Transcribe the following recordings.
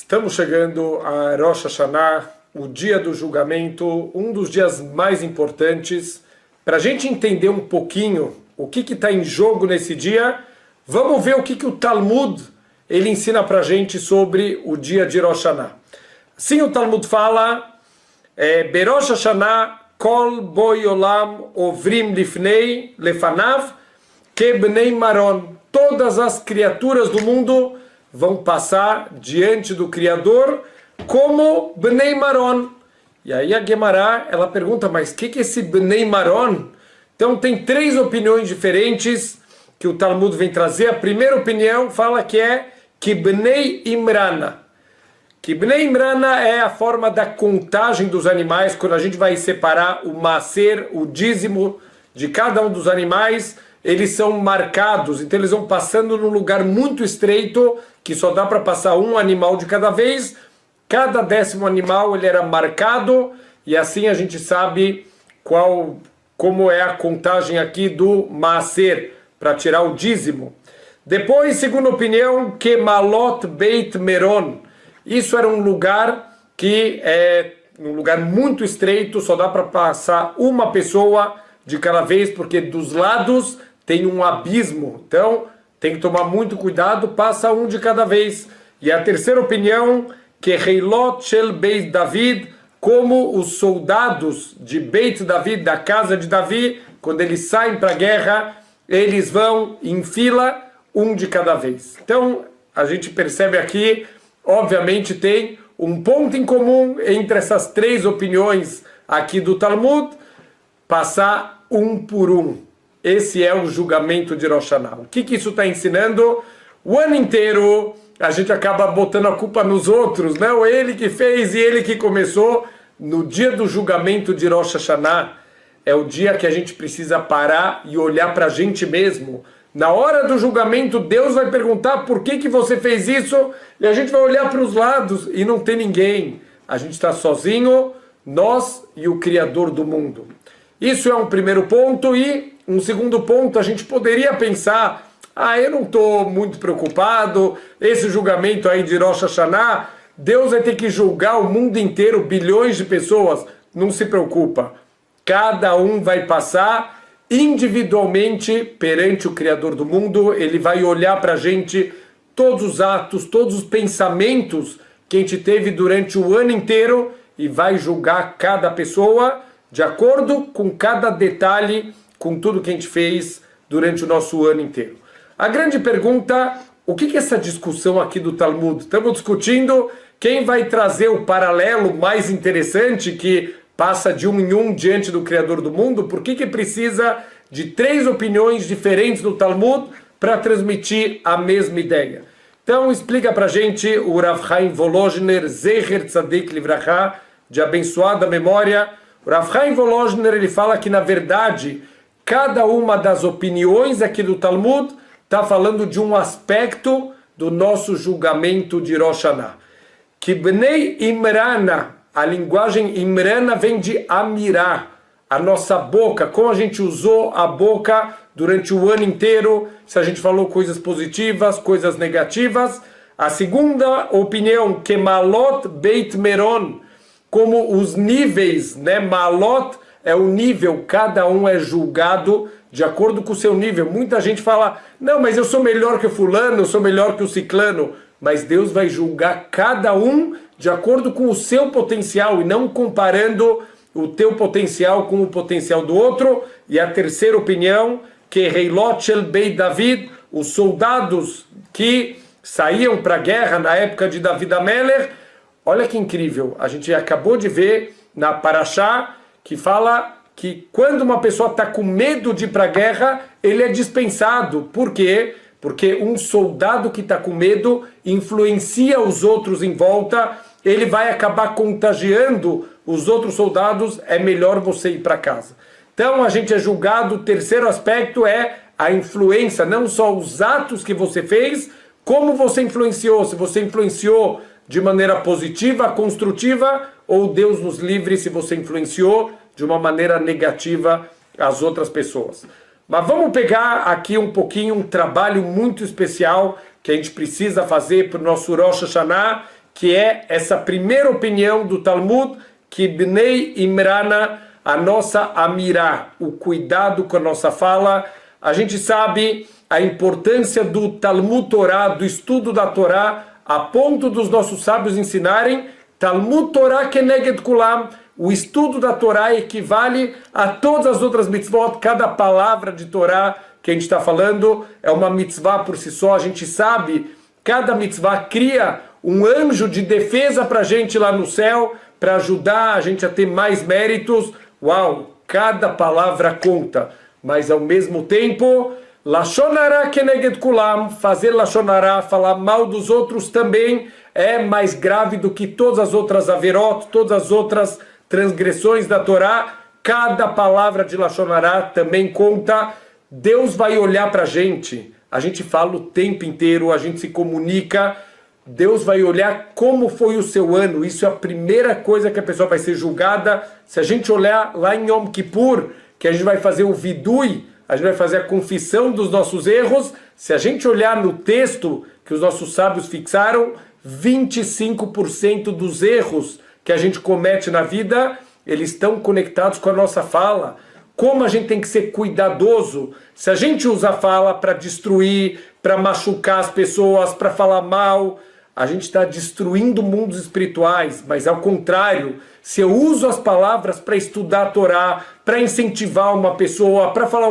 Estamos chegando a Rosh Hashanah, o dia do julgamento, um dos dias mais importantes. Para a gente entender um pouquinho o que está em jogo nesse dia, vamos ver o que o Talmud ele ensina para a gente sobre o dia de Rosh Hashanah. Sim, o Talmud fala, Berosh Hashanah, Kol boi olam ovrim lifnei lefanav kebnei maron. Todas as criaturas do mundo vão passar diante do Criador como Bnei Maron. E aí a Gemara, ela pergunta, mas o que é esse Bnei Maron? Então tem três opiniões diferentes que o Talmud vem trazer. A primeira opinião fala que é Kibnei Imrana. Kibnei Imrana é a forma da contagem dos animais, quando a gente vai separar o maaser, o dízimo de cada um dos animais, eles são marcados, então eles vão passando num lugar muito estreito, que só dá para passar um animal de cada vez. Cada 10º animal ele era marcado, e assim a gente sabe como é a contagem aqui do maaser, para tirar o dízimo. Depois, segunda opinião, Kemalot Beit Meron. Isso era um lugar que é um lugar muito estreito, só dá para passar uma pessoa de cada vez, porque dos lados tem um abismo, então tem que tomar muito cuidado, passa um de cada vez. E a terceira opinião, que Heilot Shel Beit David, como os soldados de Beit David, da casa de Davi, quando eles saem para a guerra, eles vão em fila, um de cada vez. Então a gente percebe aqui, obviamente tem um ponto em comum entre essas três opiniões aqui do Talmud, passar um por um. Esse é o julgamento de Rosh Hashanah. O que isso está ensinando? O ano inteiro a gente acaba botando a culpa nos outros, não? Ele que fez e ele que começou. No dia do julgamento de Rosh Hashanah, é o dia que a gente precisa parar e olhar para a gente mesmo. Na hora do julgamento, Deus vai perguntar por que você fez isso, e a gente vai olhar para os lados e não tem ninguém. A gente está sozinho, nós e o Criador do mundo. Isso é um primeiro ponto. E um segundo ponto, a gente poderia pensar, eu não estou muito preocupado, esse julgamento aí de Rosh Hashanah, Deus vai ter que julgar o mundo inteiro, bilhões de pessoas. Não se preocupa, cada um vai passar individualmente perante o Criador do mundo, ele vai olhar para a gente todos os atos, todos os pensamentos que a gente teve durante o ano inteiro e vai julgar cada pessoa de acordo com cada detalhe, com tudo que a gente fez durante o nosso ano inteiro. A grande pergunta, o que é essa discussão aqui do Talmud? Estamos discutindo quem vai trazer o paralelo mais interessante que passa de um em um diante do Criador do mundo. Por que precisa de três opiniões diferentes do Talmud para transmitir a mesma ideia? Então explica para a gente o Rav Chaim Volozhiner, Zecher Tzadik Livracha, de abençoada memória. O Rav Chaim Volozhiner, ele fala que na verdade cada uma das opiniões aqui do Talmud está falando de um aspecto do nosso julgamento de Rosh Hashanah. Kibnei Imrana, a linguagem Imrana vem de Amirá, a nossa boca, como a gente usou a boca durante o ano inteiro, se a gente falou coisas positivas, coisas negativas. A segunda opinião, Kemalot Beit Meron, como os níveis, né? Malot é o nível, cada um é julgado de acordo com o seu nível. Muita gente fala, não, mas eu sou melhor que o fulano, eu sou melhor que o ciclano. Mas Deus vai julgar cada um de acordo com o seu potencial e não comparando o teu potencial com o potencial do outro. E a terceira opinião, que Heilot Shel Beit David, os soldados que saíam para a guerra na época de David Ameler. Olha que incrível, a gente acabou de ver na Parashá que fala que quando uma pessoa está com medo de ir para a guerra, ele é dispensado. Por quê? Porque um soldado que está com medo influencia os outros em volta, ele vai acabar contagiando os outros soldados, é melhor você ir para casa. Então a gente é julgado, o terceiro aspecto é a influência, não só os atos que você fez, como você influenciou, se você influenciou de maneira positiva, construtiva, ou Deus nos livre se você influenciou de uma maneira negativa as outras pessoas. Mas vamos pegar aqui um pouquinho um trabalho muito especial que a gente precisa fazer para o nosso Rosh Hashanah, que é essa primeira opinião do Talmud, que Bnei Imrana, a nossa amirá, o cuidado com a nossa fala. A gente sabe a importância do Talmud Torá, do estudo da Torá, a ponto dos nossos sábios ensinarem Talmud Torá Keneged Kulam, o estudo da Torá equivale a todas as outras mitzvot. Cada palavra de Torá que a gente está falando é uma mitzvah por si só. A gente sabe, cada mitzvah cria um anjo de defesa para a gente lá no céu, para ajudar a gente a ter mais méritos. Uau, cada palavra conta, mas ao mesmo tempo, Lashon Hara Keneged Kulam, fazer Lashon Hara, falar mal dos outros também é mais grave do que todas as outras averot, todas as outras transgressões da Torá. Cada palavra de Lashon Hara também conta. Deus vai olhar para a gente fala o tempo inteiro, a gente se comunica, Deus vai olhar como foi o seu ano. Isso é a primeira coisa que a pessoa vai ser julgada. Se a gente olhar lá em Yom Kippur, que a gente vai fazer o vidui, a gente vai fazer a confissão dos nossos erros, se a gente olhar no texto que os nossos sábios fixaram, 25% dos erros que a gente comete na vida, eles estão conectados com a nossa fala. Como a gente tem que ser cuidadoso. Se a gente usa a fala para destruir, para machucar as pessoas, para falar mal, a gente está destruindo mundos espirituais. Mas ao contrário, se eu uso as palavras para estudar a Torá, para incentivar uma pessoa, para falar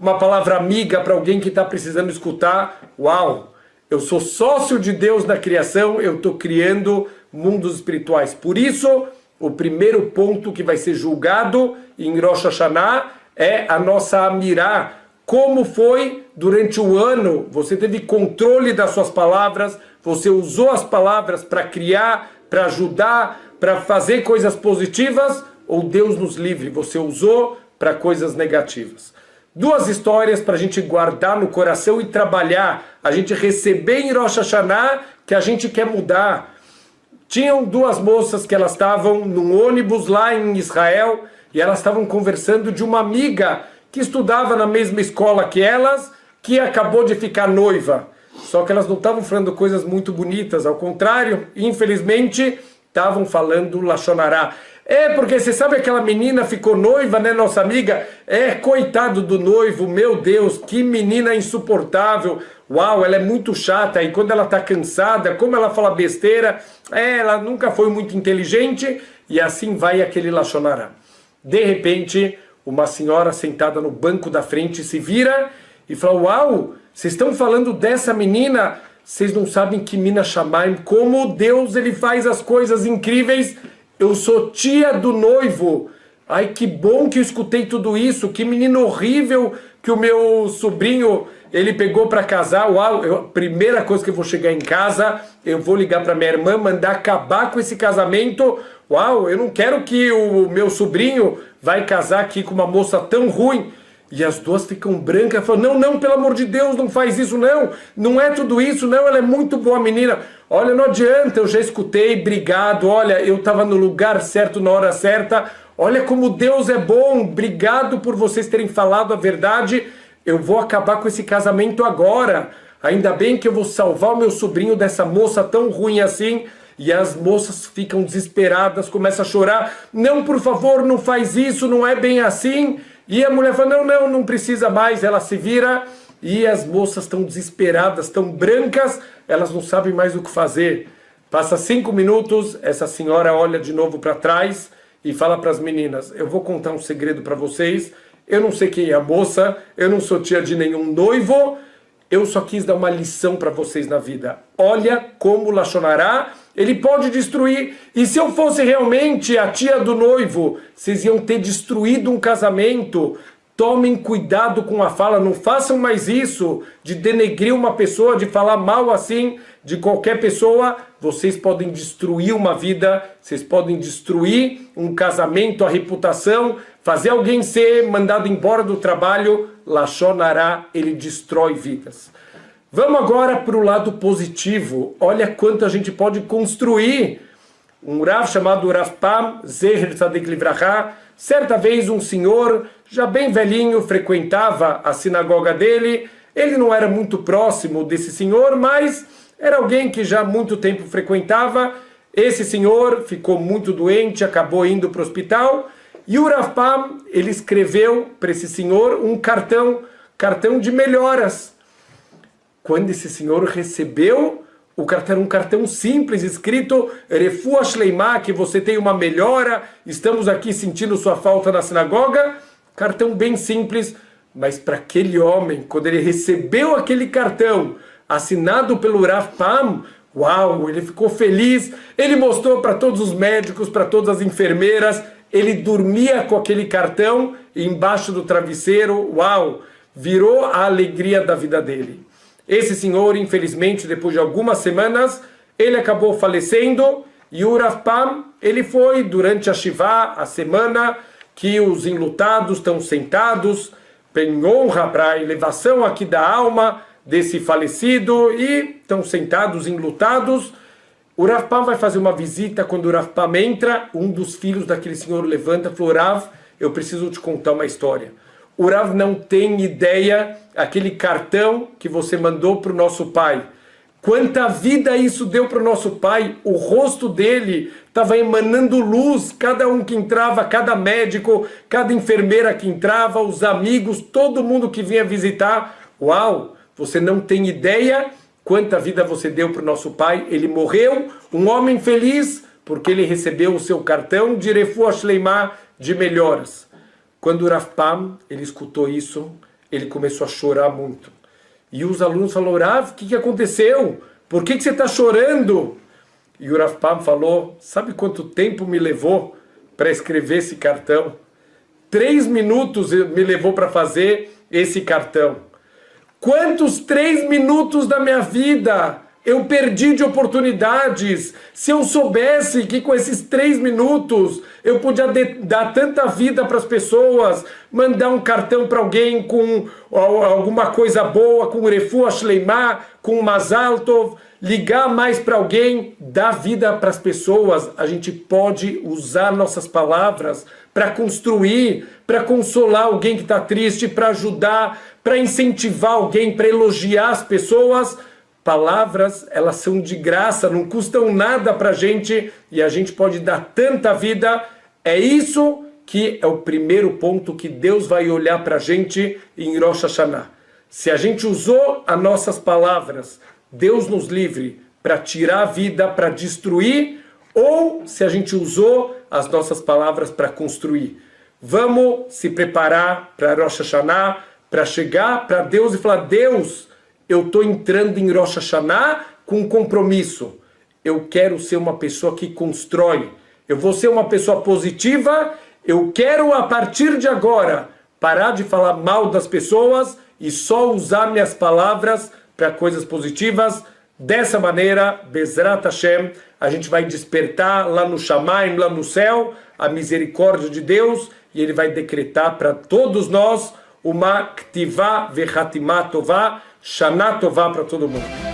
uma palavra amiga para alguém que está precisando escutar, uau! Eu sou sócio de Deus na criação, eu estou criando mundos espirituais. Por isso, o primeiro ponto que vai ser julgado em Rosh Hashanah é a nossa amirá. Como foi durante o ano? Você teve controle das suas palavras, você usou as palavras para criar, para ajudar, para fazer coisas positivas, ou Deus nos livre, você usou para coisas negativas? Duas histórias para a gente guardar no coração e trabalhar, a gente receber em Rosh Hashanah que a gente quer mudar. Tinham duas moças que elas estavam num ônibus lá em Israel e elas estavam conversando de uma amiga que estudava na mesma escola que elas, que acabou de ficar noiva. Só que elas não estavam falando coisas muito bonitas, ao contrário, infelizmente, estavam falando Lashon Hara. Porque você sabe aquela menina ficou noiva, né, nossa amiga? Coitado do noivo, meu Deus, que menina insuportável. Uau, ela é muito chata, e quando ela está cansada, como ela fala besteira, ela nunca foi muito inteligente, e assim vai aquele Lashon Hara. De repente, uma senhora sentada no banco da frente se vira e fala, uau, vocês estão falando dessa menina? Vocês não sabem que Mina Shamayim, como Deus ele faz as coisas incríveis. Eu sou tia do noivo. Ai, que bom que eu escutei tudo isso. Que menino horrível que o meu sobrinho ele pegou para casar. Uau, a primeira coisa que eu vou chegar em casa, eu vou ligar para minha irmã, mandar acabar com esse casamento. Uau, eu não quero que o meu sobrinho vai casar aqui com uma moça tão ruim. E as duas ficam brancas, falam, não, pelo amor de Deus, não faz isso, não é tudo isso, não, ela é muito boa menina. Olha, não adianta, eu já escutei, obrigado, olha, eu estava no lugar certo, na hora certa, olha como Deus é bom, obrigado por vocês terem falado a verdade, eu vou acabar com esse casamento agora, ainda bem que eu vou salvar o meu sobrinho dessa moça tão ruim assim. E as moças ficam desesperadas, começam a chorar, não, por favor, não faz isso, não é bem assim. E a mulher fala, não precisa mais, ela se vira, e as moças estão desesperadas, estão brancas, elas não sabem mais o que fazer. Passa 5 minutos, essa senhora olha de novo para trás e fala para as meninas, eu vou contar um segredo para vocês, eu não sei quem é a moça, eu não sou tia de nenhum noivo, eu só quis dar uma lição para vocês na vida. Olha como o Lashon Hara, ele pode destruir. E se eu fosse realmente a tia do noivo, vocês iam ter destruído um casamento. Tomem cuidado com a fala, não façam mais isso, de denegrir uma pessoa, de falar mal assim de qualquer pessoa. Vocês podem destruir uma vida, vocês podem destruir um casamento, a reputação, fazer alguém ser mandado embora do trabalho. Lashon Hara, ele destrói vidas. Vamos agora para o lado positivo. Olha quanto a gente pode construir. Um Rav chamado Rav Pam, Zeher Tzadik Livracha, certa vez um senhor, já bem velhinho, frequentava a sinagoga dele. Ele não era muito próximo desse senhor, mas era alguém que já há muito tempo frequentava. Esse senhor ficou muito doente, acabou indo para o hospital, e o Rav Pam, ele escreveu para esse senhor um cartão de melhoras. Quando esse senhor recebeu o cartão, um cartão simples, escrito Refua Shleimá, que você tem uma melhora, estamos aqui sentindo sua falta na sinagoga, cartão bem simples, mas para aquele homem, quando ele recebeu aquele cartão, assinado pelo Rav Pam, uau, ele ficou feliz, ele mostrou para todos os médicos, para todas as enfermeiras, ele dormia com aquele cartão embaixo do travesseiro, uau, virou a alegria da vida dele. Esse senhor, infelizmente, depois de algumas semanas, ele acabou falecendo, e o Rav Pam, ele foi durante a Shivá, a semana que os enlutados estão sentados, em honra para a elevação aqui da alma desse falecido, e estão sentados, enlutados. O Rav Pam vai fazer uma visita. Quando o Rav Pam entra, um dos filhos daquele senhor levanta e falou: Rav, eu preciso te contar uma história. O Rav não tem ideia, aquele cartão que você mandou para o nosso pai, quanta vida isso deu para o nosso pai. O rosto dele estava emanando luz, cada um que entrava, cada médico, cada enfermeira que entrava, os amigos, todo mundo que vinha visitar. Uau, você não tem ideia quanta vida você deu para o nosso pai. Ele morreu, um homem feliz, porque ele recebeu o seu cartão de Refua Shleimá, de melhoras. Quando o Rav Pam, ele escutou isso, ele começou a chorar muito. E os alunos falaram: Rav, o que aconteceu? Por que você está chorando? E o Rav Pam falou: sabe quanto tempo me levou para escrever esse cartão? 3 minutos me levou para fazer esse cartão. Quantos 3 minutos da minha vida eu perdi de oportunidades? Se eu soubesse que com esses 3 minutos eu podia dar tanta vida para as pessoas, mandar um cartão para alguém com alguma coisa boa, com Refua Shleimá, com Mazal Tov, ligar mais para alguém, dar vida para as pessoas. A gente pode usar nossas palavras para construir, para consolar alguém que está triste, para ajudar, para incentivar alguém, para elogiar as pessoas. Palavras, elas são de graça, não custam nada para a gente, e a gente pode dar tanta vida. É isso que é o primeiro ponto que Deus vai olhar para a gente em Rosh Hashanah. Se a gente usou as nossas palavras, Deus nos livre, para tirar a vida, para destruir, ou se a gente usou as nossas palavras para construir. Vamos se preparar para Rosh Hashanah, para chegar para Deus e falar: Deus, eu estou entrando em Rosh Hashanah com um compromisso. Eu quero ser uma pessoa que constrói. Eu vou ser uma pessoa positiva. Eu quero, a partir de agora, parar de falar mal das pessoas e só usar minhas palavras para coisas positivas. Dessa maneira, Bezrat Hashem, a gente vai despertar lá no Shamayim, lá no céu, a misericórdia de Deus, e Ele vai decretar para todos nós uma Ktivá Vechatimá Tová, Shana Tová para todo mundo.